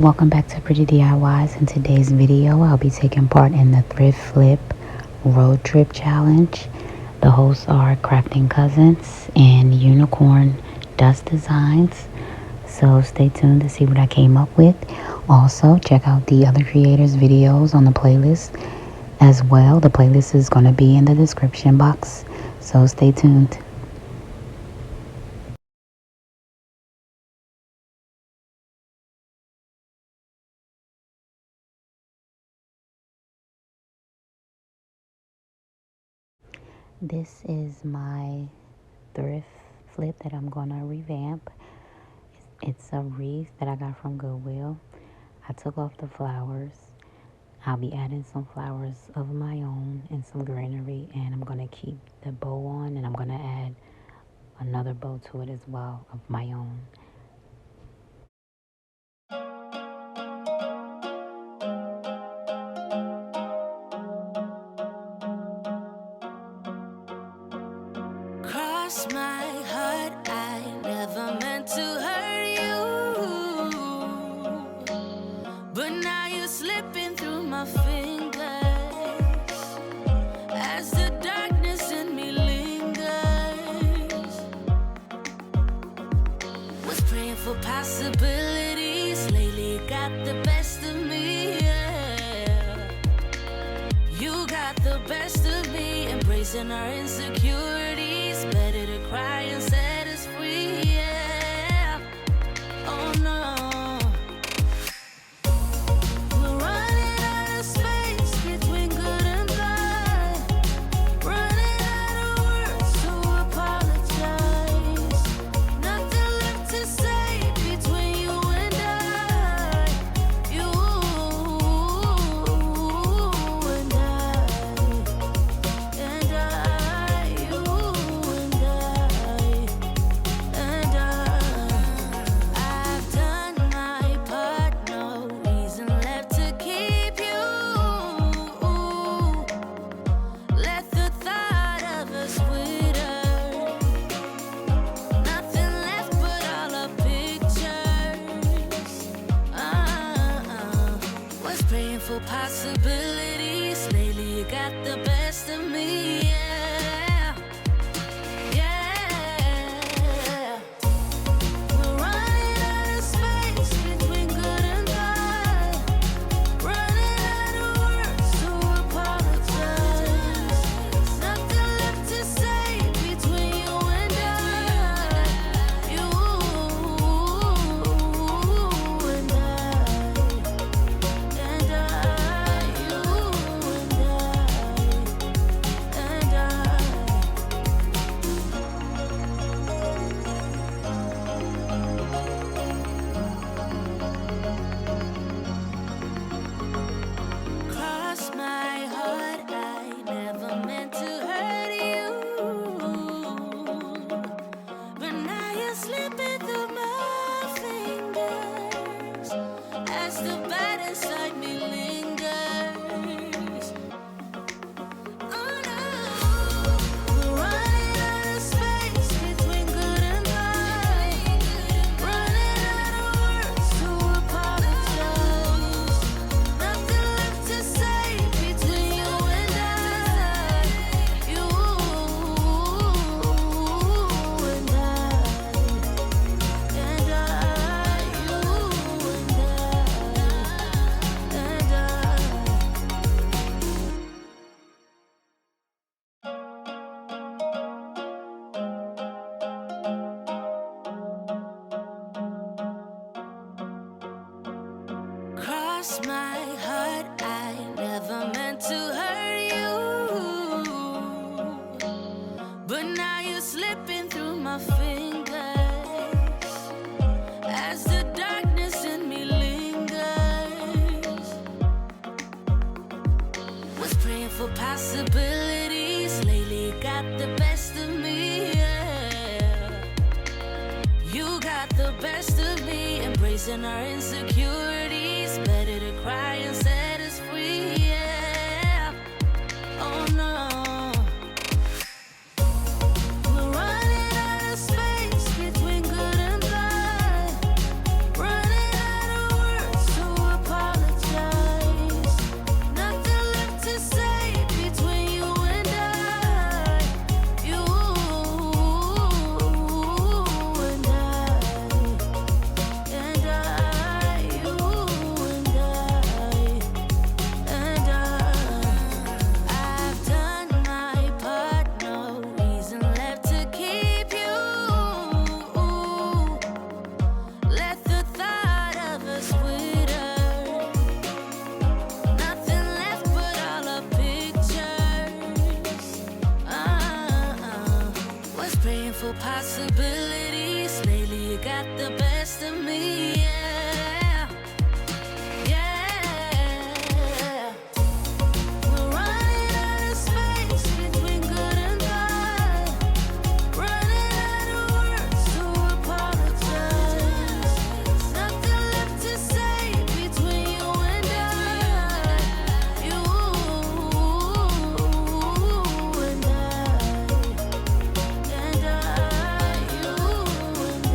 welcome back to Pretty DIYs. In today's video, I'll be taking part in the Thrift Flip Road Trip Challenge. The hosts are Crafting Cousins and Unicorn Dust Designs. So stay tuned to see what I came up with. Also, check out the other creators' videos on the playlist as well. The playlist is going to be in the description box. So stay tuned. This is my thrift flip that I'm gonna revamp. It's a wreath that I got from Goodwill. I took off the flowers. I'll be adding some flowers of my own and some greenery, and I'm gonna keep the bow on, and I'm gonna add another bow to it as well of my own. Cross my heart, I never meant to hurt you, but now you're slipping through my fingers as the darkness in me lingers. Was praying for possibilities, lately got the best of me, yeah. You got the best of me, embracing our insecurities. Better to cry and set us free, yeah. Oh no. We're running out of space between good and bad. Running out of words to apologize. Nothing left to say between you and I. You and I. I've done my part, no reason left to keep you. Let the thought of us wither. Nothing left but all our pictures. Was praying for possibilities, lately you got the best of me, yeah. Yeah. We're running out of space between good and bad. Running out of words to apologize. Nothing left to say between you and I. You and I. Cross my heart, I never meant to hurt you, but now you're slipping through my fingers as the bad inside me lingers. Oh no, we're running out of space between good and bad. Running out of words to apologize. Nothing left to say between you and I. You and I. Cross my heart, I never meant to hurt you, but now you're slipping through my fingers as the darkness in me lingers. Was praying for possibilities, lately got the best of me, yeah. You got the best of me, embracing our insecurities. Better to cry and set us free, yeah. Oh no. We're running out of space between good and bad. Running out of words to possibilities. Lately you got the best of me, yeah, yeah. We're running out of space between good and bad. Running out of words to apologize. Nothing left to say between you and I. You and I. And I, you and I.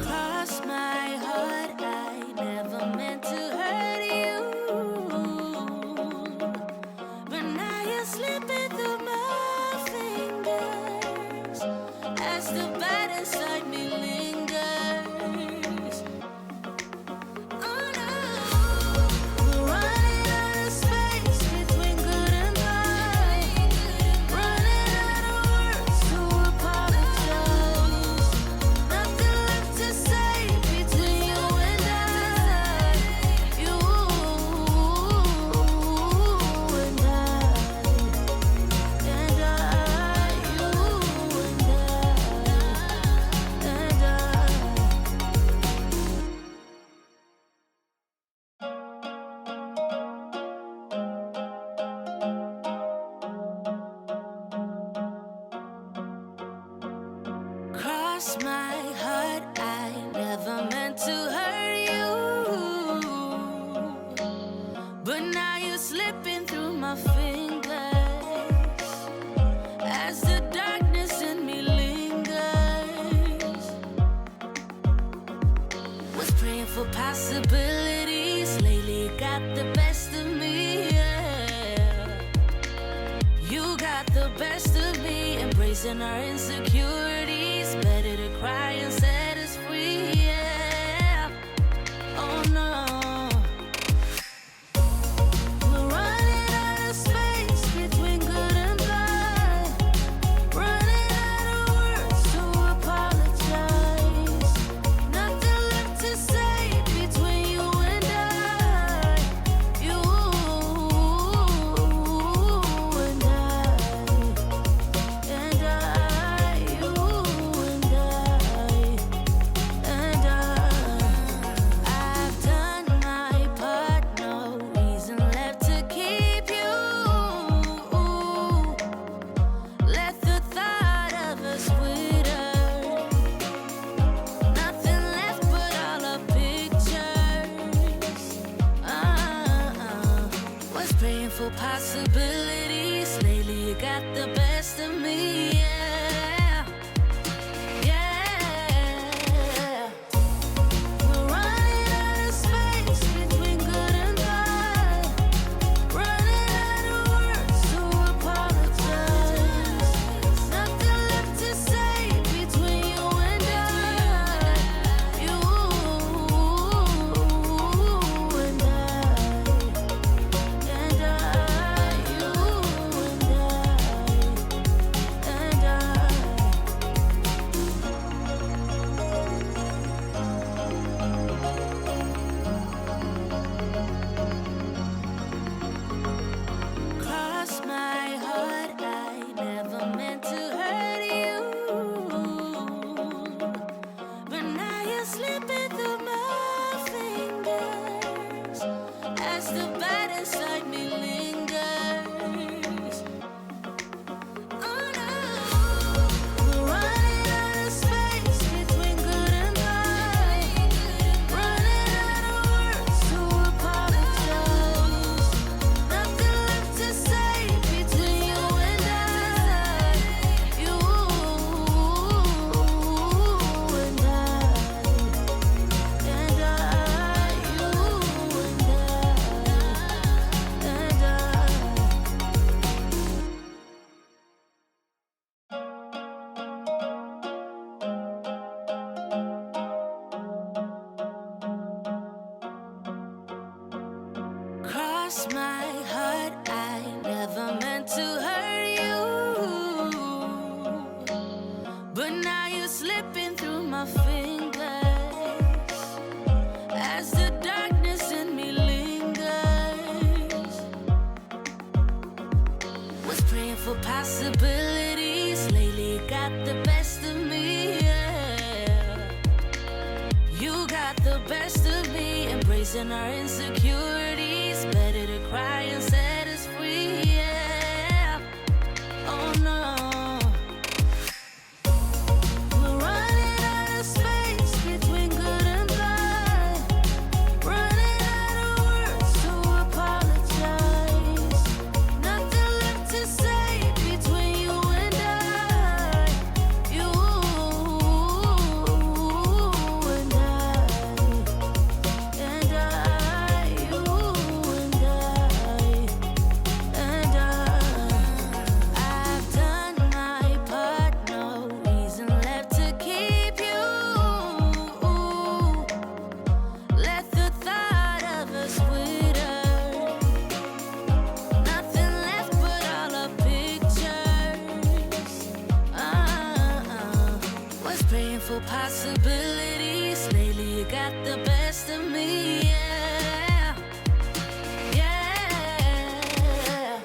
Cross my heart, I never meant to hurt you. But now you're slipping through my fingers as the bad inside me lingers. Oh no, we're running out of space between good and bad. Running out of words to apologize. Nothing left to say between you and I. You and I. And I, you and cross my heart, I never meant to hurt you. But now you're slipping through my fingers as the darkness in me lingers. Was praying for possibilities. Lately you got the best of me, yeah. You got the best of me, embracing our insecurities. Better to cry and set us free, yeah. Oh no, we're running out of space between good and bad. Running out of words to apologize. Nothing left to say between you and I. You and I. And I, you and I. I've done my part, no reason left to keep you. Let the thought of us wither. Nothing left but all our pictures. Was praying for possibilities. Lately you got the best of me, yeah, yeah. We're running out of space between good and bad. Running out of words to apologize. Nothing left to say between you and I. You and I. And I, you and I. Cross my heart, I never meant to hurt you. But now you're slipping through my fingers as the bad inside me lingers. Oh no, we're running out of space between good and bad. Running out of words to apologize. Nothing left to say between you and I. You and I. And I, you and cross my heart, I never meant to hurt you. But now you're slipping through my fingers got the best of me, embracing our insecurities. Better to cry and set us free, yeah. Oh no. We're running out of space between good and bad. Running out of words to apologize. Nothing left to say between you and I. You and I. And I. You and I. I've done my part, no reason left to keep you. Let the thought of us wither. Nothing left but all our pictures. Was praying for possibilities. Lately you got the best of me, yeah. Yeah.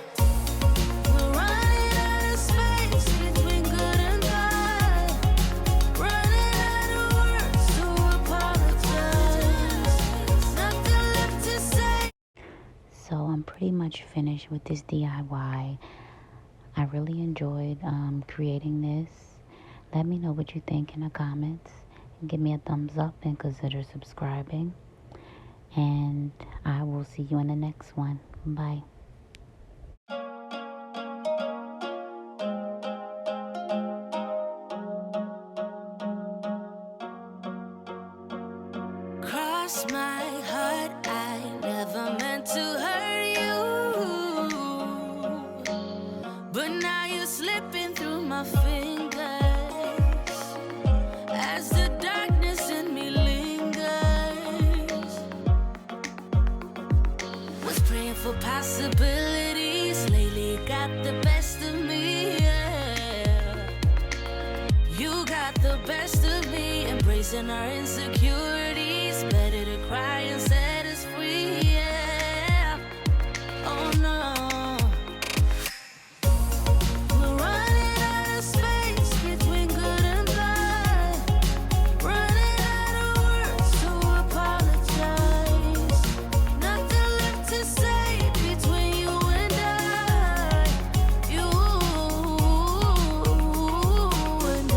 We're running out of space between good and bad. Running out of words to apologize. Nothing left to say. So I'm pretty much finished with this DIY. I really enjoyed creating this. Let me know what you think in the comments. And give me a thumbs up and consider subscribing. And I will see you in the next one. Bye. Cross my heart, I never meant to hurt you. But now you're slipping through my fingers as the darkness in me lingers. Was praying for possibilities. Lately you got the best of me, yeah. You got the best of me, embracing our insecurities. Better to cry and set us free, yeah. Oh no. We're running out of space between good and bad. Running out of words to apologize. Nothing left to say between you and I. You and I.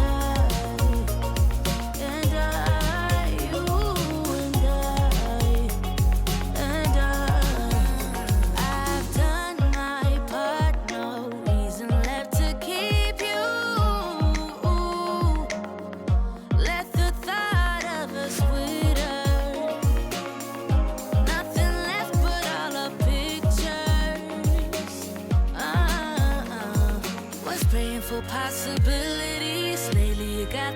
And I. You and I. I've done my part, no reason left to keep you. Let the thought of us wither. Nothing left but all our pictures. Was praying for possibilities. Lately you got